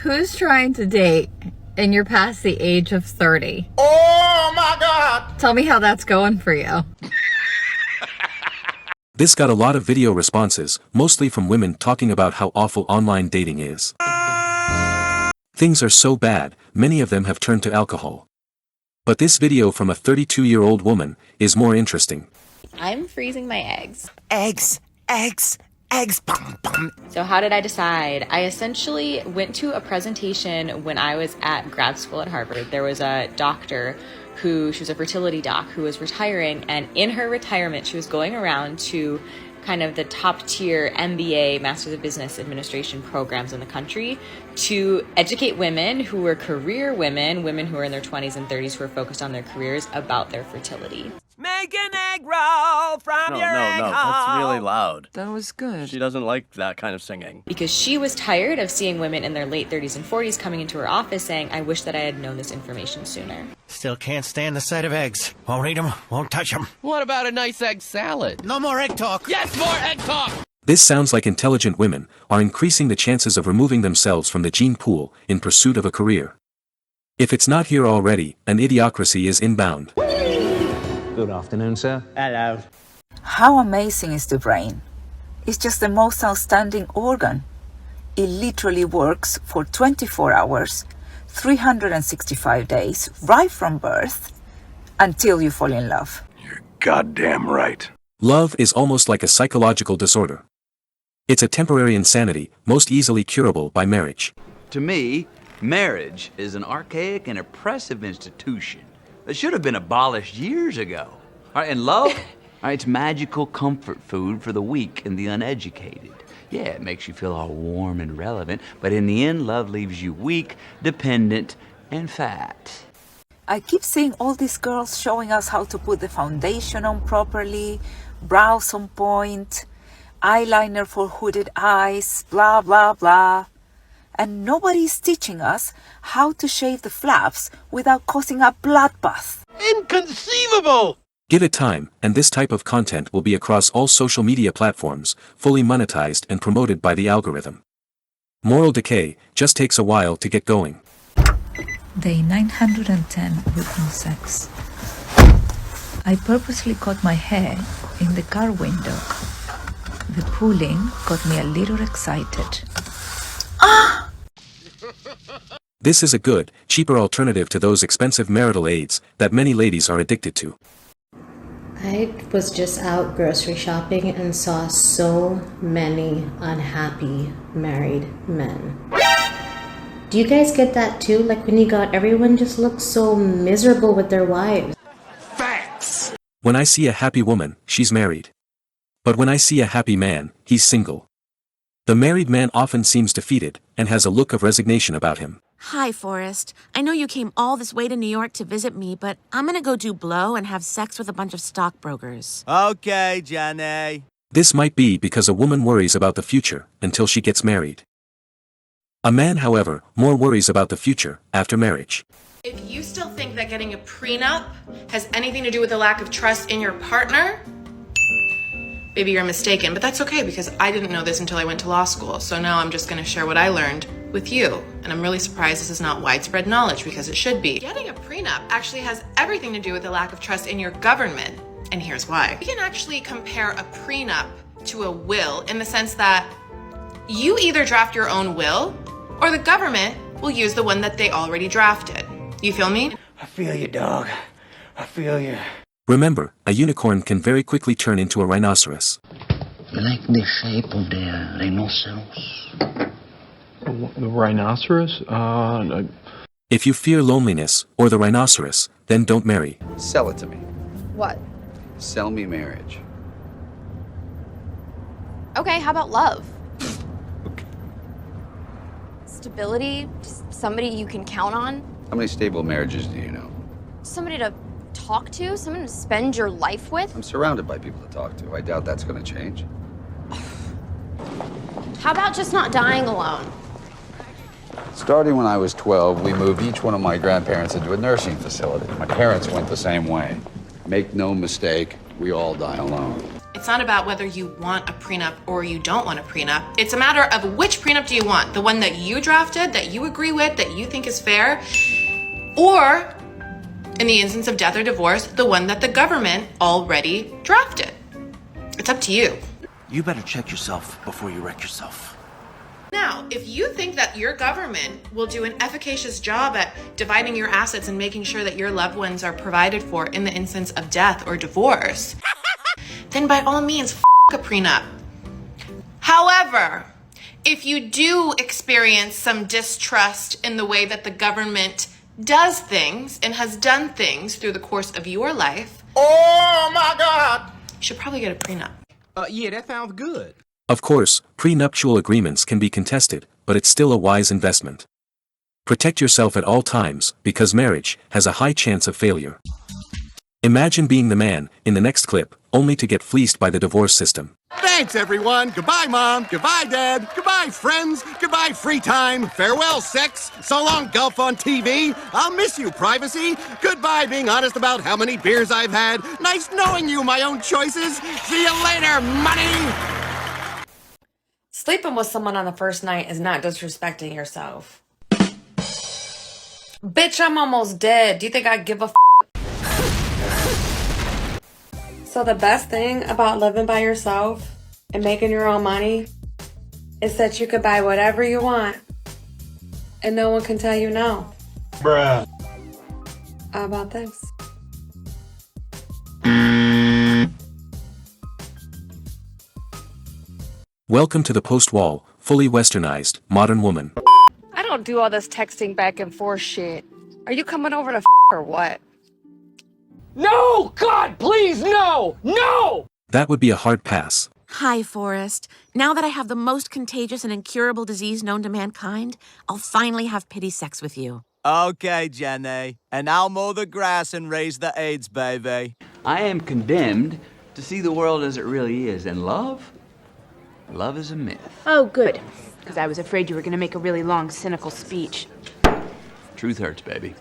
Who's trying to date and you're past the age of 30? Oh my God! Tell me how that's going for you. This got a lot of video responses, mostly from women talking about how awful online dating is. Things are so bad, many of them have turned to alcohol. But this video from a 32-year-old woman is more interesting. I'm freezing my eggs. Eggs. Bum, bum. So how did I decide? I essentially went to a presentation when I was at grad school at Harvard. There was a doctor she was a fertility doc who was retiring, and in her retirement she was going around to kind of the top tier MBA, Masters of Business Administration programs in the country to educate women who were career women who are in their 20s and 30s who are focused on their careers about their fertility. Make an egg roll from your egg No, hole. that's really loud. That was good. She doesn't like that kind of singing. Because she was tired of seeing women in their late 30s and 40s coming into her office saying, I wish that I had known this information sooner. Still can't stand the sight of eggs. Won't eat them, won't touch them. What about a nice egg salad? No more egg talk. Yes, more egg talk! This sounds like intelligent women are increasing the chances of removing themselves from the gene pool in pursuit of a career. If it's not here already, an idiocracy is inbound. Good afternoon, sir. Hello. How amazing is the brain? It's just the most outstanding organ. It literally works for 24 hours, 365 days, right from birth, until you fall in love. You're goddamn right. Love is almost like a psychological disorder. It's a temporary insanity, most easily curable by marriage. To me, marriage is an archaic and oppressive institution that should have been abolished years ago. All right, and love, it's magical comfort food for the weak and the uneducated. Yeah, it makes you feel all warm and relevant, but in the end, love leaves you weak, dependent, and fat. I keep seeing all these girls showing us how to put the foundation on properly, brows on point, eyeliner for hooded eyes, blah, blah, blah. And nobody's teaching us how to shave the flaps without causing a bloodbath. Inconceivable! Give it time, and this type of content will be across all social media platforms, fully monetized and promoted by the algorithm. Moral decay just takes a while to get going. Day 910 with no sex. I purposely cut my hair in the car window. The pulling got me a little excited. This is a good, cheaper alternative to those expensive marital aids that many ladies are addicted to. I was just out grocery shopping and saw so many unhappy married men. Do you guys get that too? Like when you got everyone just looks so miserable with their wives. Facts! When I see a happy woman, she's married. But when I see a happy man, he's single. The married man often seems defeated and has a look of resignation about him. Hi, Forrest. I know you came all this way to New York to visit me, but I'm gonna go do blow and have sex with a bunch of stockbrokers. Okay, Jenny. This might be because a woman worries about the future until she gets married. A man, however, more worries about the future after marriage. If you still think that getting a prenup has anything to do with the lack of trust in your partner, maybe you're mistaken, but that's okay because I didn't know this until I went to law school. So now I'm just gonna share what I learned with you. And I'm really surprised this is not widespread knowledge because it should be. Getting a prenup actually has everything to do with the lack of trust in your government. And here's why. We can actually compare a prenup to a will in the sense that you either draft your own will or the government will use the one that they already drafted. You feel me? I feel you, dog. I feel you. Remember, a unicorn can very quickly turn into a rhinoceros. Like the shape of the rhinoceros. The rhinoceros? No. If you fear loneliness, or the rhinoceros, then don't marry. Sell it to me. What? Sell me marriage. Okay, how about love? Stability, just somebody you can count on. How many stable marriages do you know? Somebody to talk to, someone to spend your life with. I'm surrounded by people to talk to. I doubt that's going to change. How about just not dying alone? Starting when I was 12, we moved each one of my grandparents into a nursing facility. My parents went the same way. Make no mistake, we all die alone. It's It's not about whether you want a prenup or you don't want a prenup. It's a matter of which prenup do you want? The one that you drafted, that you agree with, that you think is fair, or in the instance of death or divorce, the one that the government already drafted. It's up to you. You better check yourself before you wreck yourself. Now, if you think that your government will do an efficacious job at dividing your assets and making sure that your loved ones are provided for in the instance of death or divorce, then by all means, a prenup. However, if you do experience some distrust in the way that the government does things and has done things through the course of your life, Oh my God! you should probably get a prenup. Yeah, that sounds good. Of course, prenuptial agreements can be contested, but it's still a wise investment. Protect yourself at all times, because marriage has a high chance of failure. Imagine being the man, in the next clip, only to get fleeced by the divorce system. Thanks, everyone. Goodbye, Mom. Goodbye, Dad. Goodbye, friends. Goodbye, free time. Farewell, sex. So long, golf on TV. I'll miss you, privacy. Goodbye, being honest about how many beers I've had. Nice knowing you, my own choices. See you later, money. Sleeping with someone on the first night is not disrespecting yourself. Bitch, I'm almost dead. Do you think I give a f? So the best thing about living by yourself and making your own money is that you could buy whatever you want and no one can tell you no. Bruh. How about this? Welcome to the post-wall, fully westernized, modern woman. I don't do all this texting back and forth shit. Are you coming over to f or what? No! God, please, no! No! That would be a hard pass. Hi, Forrest. Now that I have the most contagious and incurable disease known to mankind, I'll finally have pity sex with you. Okay, Jenny. And I'll mow the grass and raise the AIDS, baby. I am condemned to see the world as it really is, and love is a myth. Oh, good. Because I was afraid you were going to make a really long, cynical speech. Truth hurts, baby.